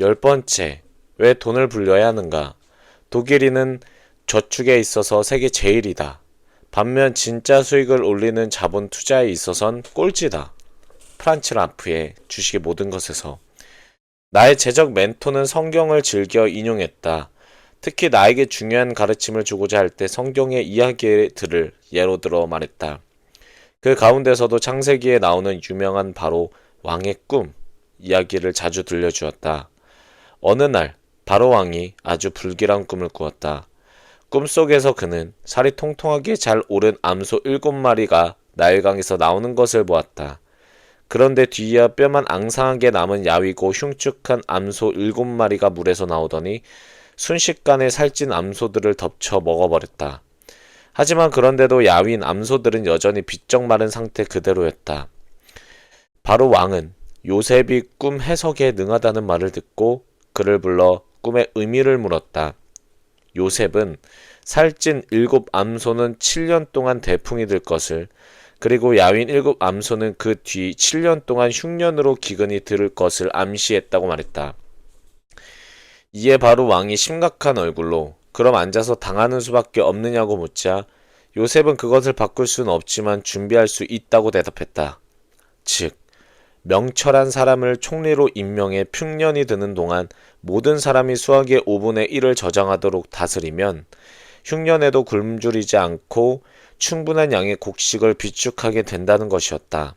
10번째, 왜 돈을 불려야 하는가? 독일인은 저축에 있어서 세계 제일이다. 반면 진짜 수익을 올리는 자본 투자에 있어선 꼴찌다. 프란츠 라프의 주식의 모든 것에서. 나의 재적 멘토는 성경을 즐겨 인용했다. 특히 나에게 중요한 가르침을 주고자 할 때 성경의 이야기들을 예로 들어 말했다. 그 가운데서도 창세기에 나오는 유명한 바로 왕의 꿈 이야기를 자주 들려주었다. 어느 날 바로 왕이 아주 불길한 꿈을 꾸었다. 꿈속에서 그는 살이 통통하게 잘 오른 암소 7마리가 나일강에서 나오는 것을 보았다. 그런데 뒤이어 뼈만 앙상하게 남은 야위고 흉측한 암소 7마리가 물에서 나오더니 순식간에 살찐 암소들을 덮쳐 먹어버렸다. 하지만 그런데도 야윈 암소들은 여전히 비쩍 마른 상태 그대로였다. 바로 왕은 요셉이 꿈 해석에 능하다는 말을 듣고 그를 불러 꿈의 의미를 물었다. 요셉은 살찐 7암소는 7년 동안 대풍이 들 것을, 그리고 야윈 7암소는 그 뒤 7년 동안 흉년으로 기근이 들을 것을 암시했다고 말했다. 이에 바로 왕이 심각한 얼굴로 그럼 앉아서 당하는 수밖에 없느냐고 묻자 요셉은 그것을 바꿀 수는 없지만 준비할 수 있다고 대답했다. 즉, 명철한 사람을 총리로 임명해 흉년이 드는 동안 모든 사람이 수학의 5분의 1을 저장하도록 다스리면 흉년에도 굶주리지 않고 충분한 양의 곡식을 비축하게 된다는 것이었다.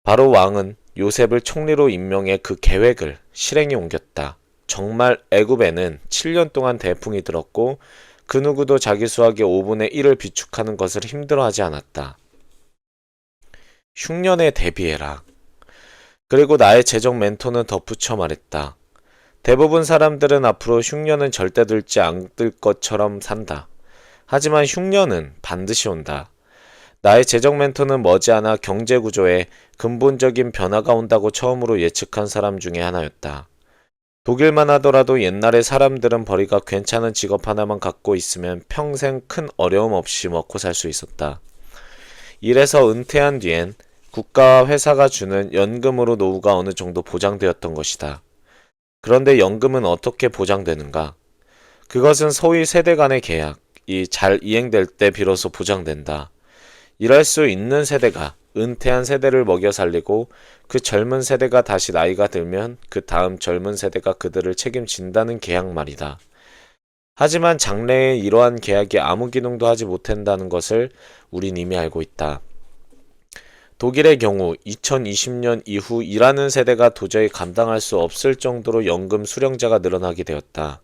바로 왕은 요셉을 총리로 임명해 그 계획을 실행에 옮겼다. 정말 애굽에는 7년 동안 대풍이 들었고 그 누구도 자기 수확의 5분의 1을 비축하는 것을 힘들어하지 않았다. 흉년에 대비해라. 그리고 나의 재정 멘토는 덧붙여 말했다. 대부분 사람들은 앞으로 흉년은 절대 들지 않을 것처럼 산다. 하지만 흉년은 반드시 온다. 나의 재정 멘토는 머지않아 경제구조에 근본적인 변화가 온다고 처음으로 예측한 사람 중에 하나였다. 독일만 하더라도 옛날에 사람들은 벌이가 괜찮은 직업 하나만 갖고 있으면 평생 큰 어려움 없이 먹고 살 수 있었다. 이래서 은퇴한 뒤엔 국가와 회사가 주는 연금으로 노후가 어느 정도 보장되었던 것이다. 그런데 연금은 어떻게 보장되는가? 그것은 소위 세대 간의 계약이 잘 이행될 때 비로소 보장된다. 일할 수 있는 세대가 은퇴한 세대를 먹여 살리고 그 젊은 세대가 다시 나이가 들면 그 다음 젊은 세대가 그들을 책임진다는 계약 말이다. 하지만 장래에 이러한 계약이 아무 기능도 하지 못한다는 것을 우린 이미 알고 있다. 독일의 경우 2020년 이후 일하는 세대가 도저히 감당할 수 없을 정도로 연금 수령자가 늘어나게 되었다.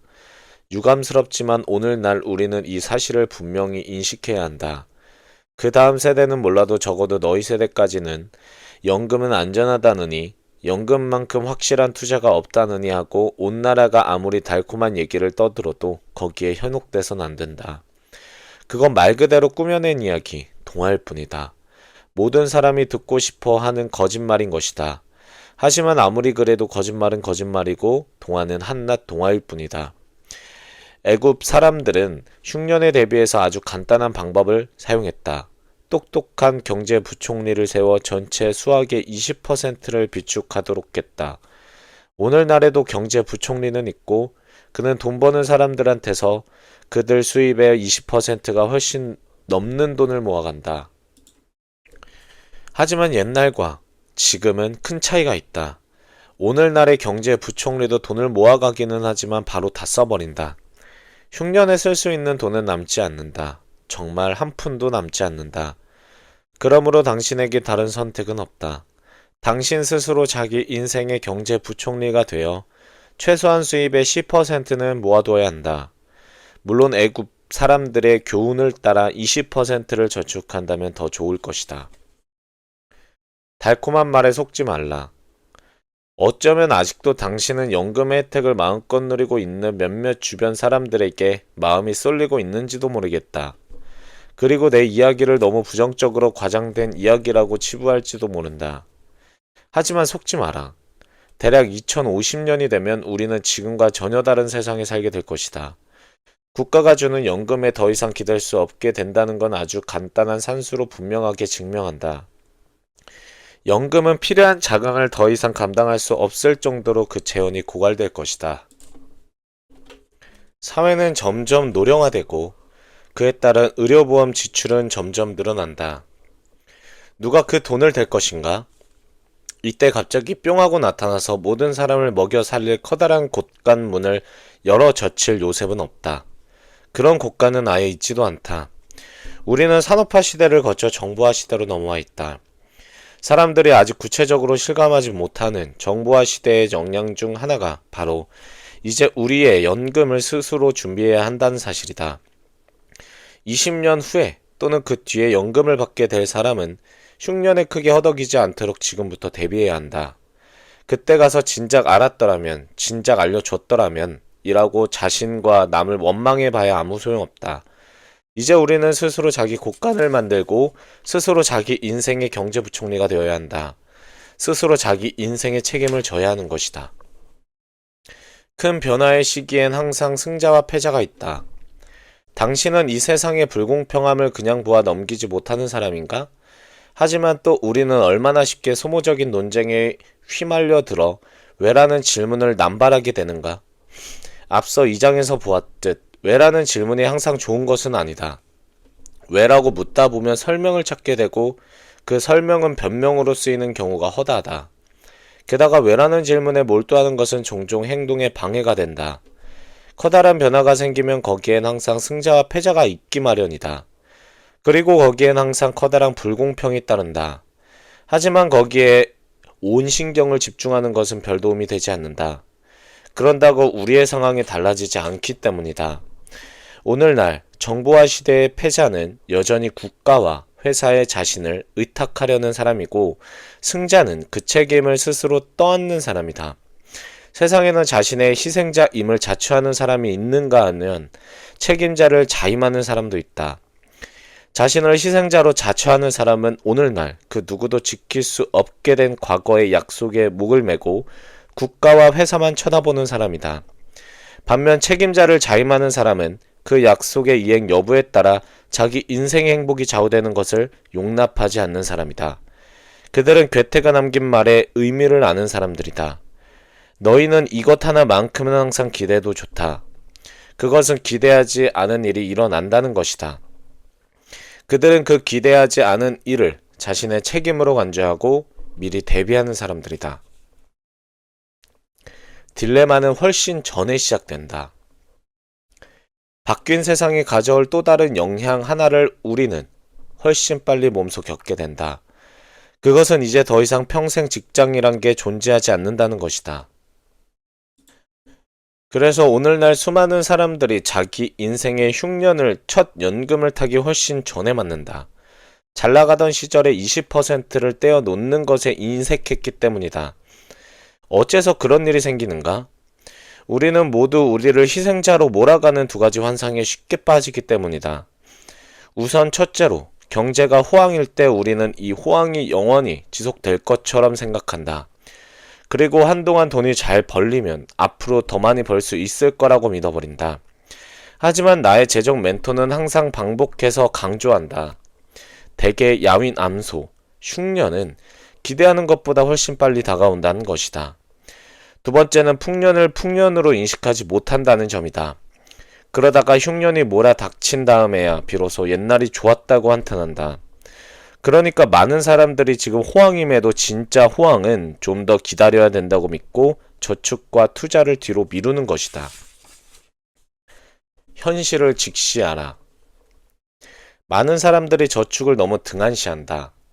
유감스럽지만 오늘날 우리는 이 사실을 분명히 인식해야 한다. 그 다음 세대는 몰라도 적어도 너희 세대까지는 연금은 안전하다느니 연금만큼 확실한 투자가 없다느니 하고 온 나라가 아무리 달콤한 얘기를 떠들어도 거기에 현혹돼선 안 된다. 그건 말 그대로 꾸며낸 이야기, 동화일 뿐이다. 모든 사람이 듣고 싶어 하는 거짓말인 것이다. 하지만 아무리 그래도 거짓말은 거짓말이고 동화는 한낱 동화일 뿐이다. 애굽 사람들은 흉년에 대비해서 아주 간단한 방법을 사용했다. 똑똑한 경제부총리를 세워 전체 수확의 20%를 비축하도록 했다. 오늘날에도 경제부총리는 있고 그는 돈 버는 사람들한테서 그들 수입의 20%가 훨씬 넘는 돈을 모아간다. 하지만 옛날과 지금은 큰 차이가 있다. 오늘날의 경제부총리도 돈을 모아가기는 하지만 바로 다 써버린다. 흉년에 쓸 수 있는 돈은 남지 않는다. 정말 한 푼도 남지 않는다. 그러므로 당신에게 다른 선택은 없다. 당신 스스로 자기 인생의 경제부총리가 되어 최소한 수입의 10%는 모아둬야 한다. 물론 애굽 사람들의 교훈을 따라 20%를 저축한다면 더 좋을 것이다. 달콤한 말에 속지 말라. 어쩌면 아직도 당신은 연금의 혜택을 마음껏 누리고 있는 몇몇 주변 사람들에게 마음이 쏠리고 있는지도 모르겠다. 그리고 내 이야기를 너무 부정적으로 과장된 이야기라고 치부할지도 모른다. 하지만 속지 마라. 대략 2050년이 되면 우리는 지금과 전혀 다른 세상에 살게 될 것이다. 국가가 주는 연금에 더 이상 기댈 수 없게 된다는 건 아주 간단한 산수로 분명하게 증명한다. 연금은 필요한 자금을 더 이상 감당할 수 없을 정도로 그 재원이 고갈될 것이다. 사회는 점점 노령화되고 그에 따른 의료보험 지출은 점점 늘어난다. 누가 그 돈을 댈 것인가? 이때 갑자기 뿅 하고 나타나서 모든 사람을 먹여 살릴 커다란 곳간문을 열어 젖힐 요셉은 없다. 그런 곳간은 아예 있지도 않다. 우리는 산업화 시대를 거쳐 정보화 시대로 넘어와 있다. 사람들이 아직 구체적으로 실감하지 못하는 정보화 시대의 영향 중 하나가 바로 이제 우리의 연금을 스스로 준비해야 한다는 사실이다. 20년 후에 또는 그 뒤에 연금을 받게 될 사람은 흉년에 크게 허덕이지 않도록 지금부터 대비해야 한다. 그때 가서 진작 알았더라면, 진작 알려줬더라면 이라고 자신과 남을 원망해 봐야 아무 소용없다. 이제 우리는 스스로 자기 곳간을 만들고 스스로 자기 인생의 경제부총리가 되어야 한다. 스스로 자기 인생의 책임을 져야 하는 것이다. 큰 변화의 시기엔 항상 승자와 패자가 있다. 당신은 이 세상의 불공평함을 그냥 보아 넘기지 못하는 사람인가? 하지만 또 우리는 얼마나 쉽게 소모적인 논쟁에 휘말려 들어 왜라는 질문을 남발하게 되는가? 앞서 2장에서 보았듯 왜라는 질문이 항상 좋은 것은 아니다. 왜라고 묻다 보면 설명을 찾게 되고 그 설명은 변명으로 쓰이는 경우가 허다하다. 게다가 왜라는 질문에 몰두하는 것은 종종 행동에 방해가 된다. 커다란 변화가 생기면 거기엔 항상 승자와 패자가 있기 마련이다. 그리고 거기엔 항상 커다란 불공평이 따른다. 하지만 거기에 온 신경을 집중하는 것은 별 도움이 되지 않는다. 그런다고 우리의 상황이 달라지지 않기 때문이다. 오늘날 정보화 시대의 패자는 여전히 국가와 회사의 자신을 의탁하려는 사람이고 승자는 그 책임을 스스로 떠안는 사람이다. 세상에는 자신의 희생자임을 자처하는 사람이 있는가 하면 책임자를 자임하는 사람도 있다. 자신을 희생자로 자처하는 사람은 오늘날 그 누구도 지킬 수 없게 된 과거의 약속에 목을 메고 국가와 회사만 쳐다보는 사람이다. 반면 책임자를 자임하는 사람은 그 약속의 이행 여부에 따라 자기 인생의 행복이 좌우되는 것을 용납하지 않는 사람이다. 그들은 괴테가 남긴 말에 의미를 아는 사람들이다. 너희는 이것 하나만큼은 항상 기대해도 좋다. 그것은 기대하지 않은 일이 일어난다는 것이다. 그들은 그 기대하지 않은 일을 자신의 책임으로 간주하고 미리 대비하는 사람들이다. 딜레마는 훨씬 전에 시작된다. 바뀐 세상이 가져올 또 다른 영향 하나를 우리는 훨씬 빨리 몸소 겪게 된다. 그것은 이제 더 이상 평생 직장이란 게 존재하지 않는다는 것이다. 그래서 오늘날 수많은 사람들이 자기 인생의 흉년을 첫 연금을 타기 훨씬 전에 맞는다. 잘 나가던 시절의 20%를 떼어 놓는 것에 인색했기 때문이다. 어째서 그런 일이 생기는가? 우리는 모두 우리를 희생자로 몰아가는 두 가지 환상에 쉽게 빠지기 때문이다. 우선 첫째로, 경제가 호황일 때 우리는 이 호황이 영원히 지속될 것처럼 생각한다. 그리고 한동안 돈이 잘 벌리면 앞으로 더 많이 벌 수 있을 거라고 믿어버린다. 하지만 나의 재정 멘토는 항상 반복해서 강조한다. 대개 야윈 암소, 흉년은 기대하는 것보다 훨씬 빨리 다가온다는 것이다. 두 번째는 풍년을 풍년으로 인식하지 못한다는 점이다. 그러다가 흉년이 몰아닥친 다음에야 비로소 옛날이 좋았다고 한탄한다. 그러니까 많은 사람들이 지금 호황임에도 진짜 호황은 좀 더 기다려야 된다고 믿고 저축과 투자를 뒤로 미루는 것이다. 현실을 직시하라. 많은 사람들이 저축을 너무 등한시한다.